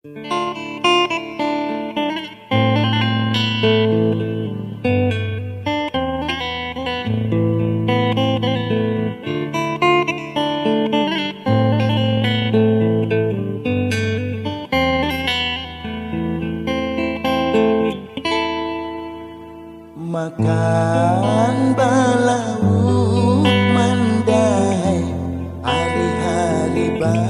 Makan balauk mandai hari-hari bakawan,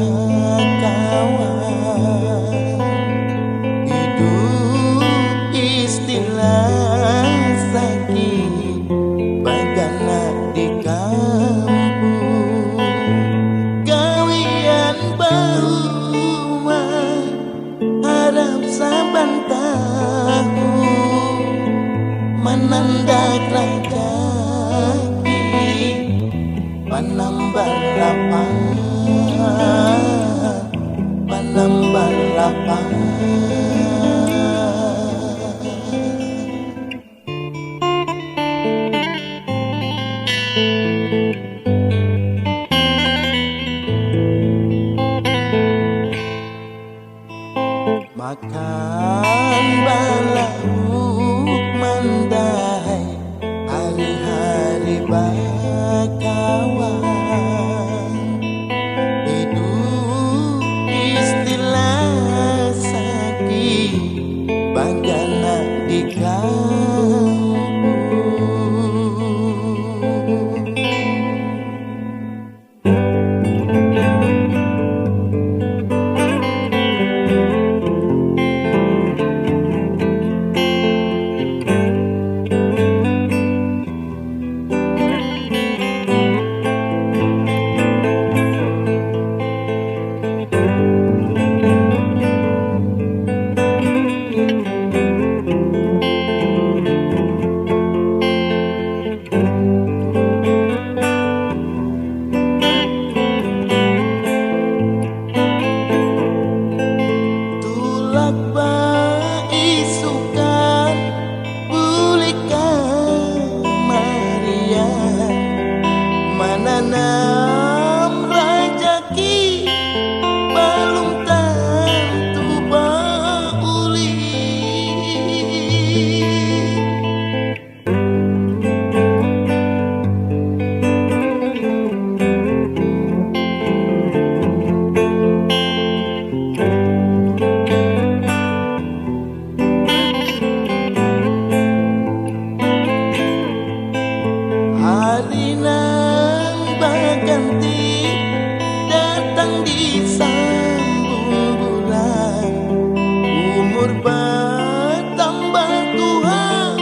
hidup istilah sakit bagana di kampung, gawian bau harap saban tahu menandak lagi panambal lapang makan balauk mandai hari-hari bakawan, hidup istilah sakit bagana di kampung. Menanam rajaki belum tentu bauli, hari ganti datang di sambung bulan, umur bertambah tua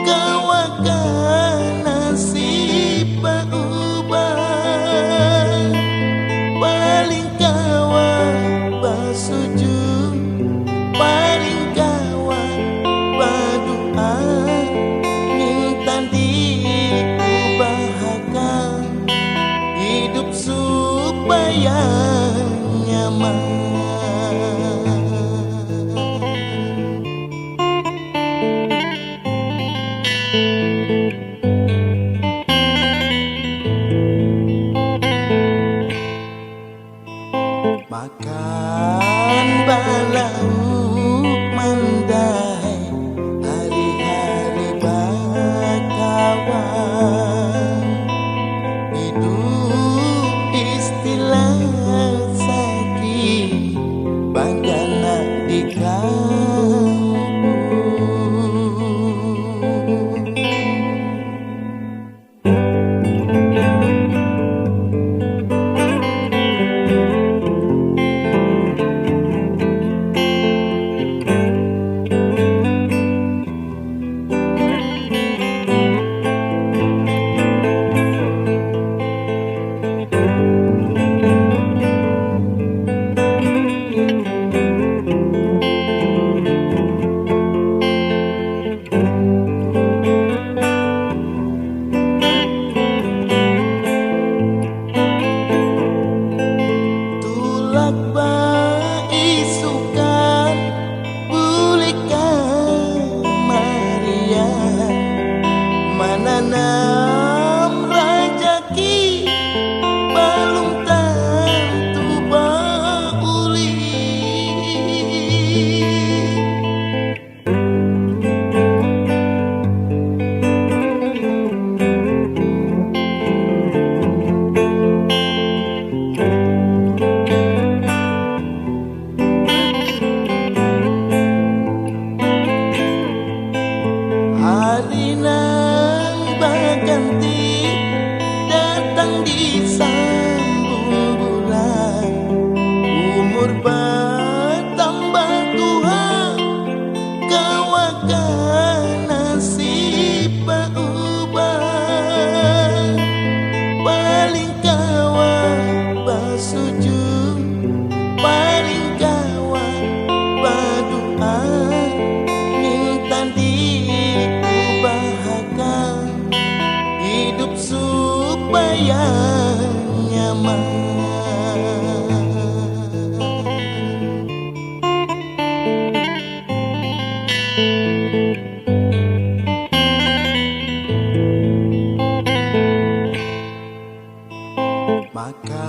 kawakan nasib berubah, paling kawan bersujud, paling kawan berdoa minta diubahkan hidup supaya nyaman. Makan balauk mandai hari-hari bakawan, hidup istilah sakit bagana di kampung. Menanam rajaki belum tentu bauli, maju, paling kawan berdoa, minta diriku bahagia, hidup supaya nyaman. Maka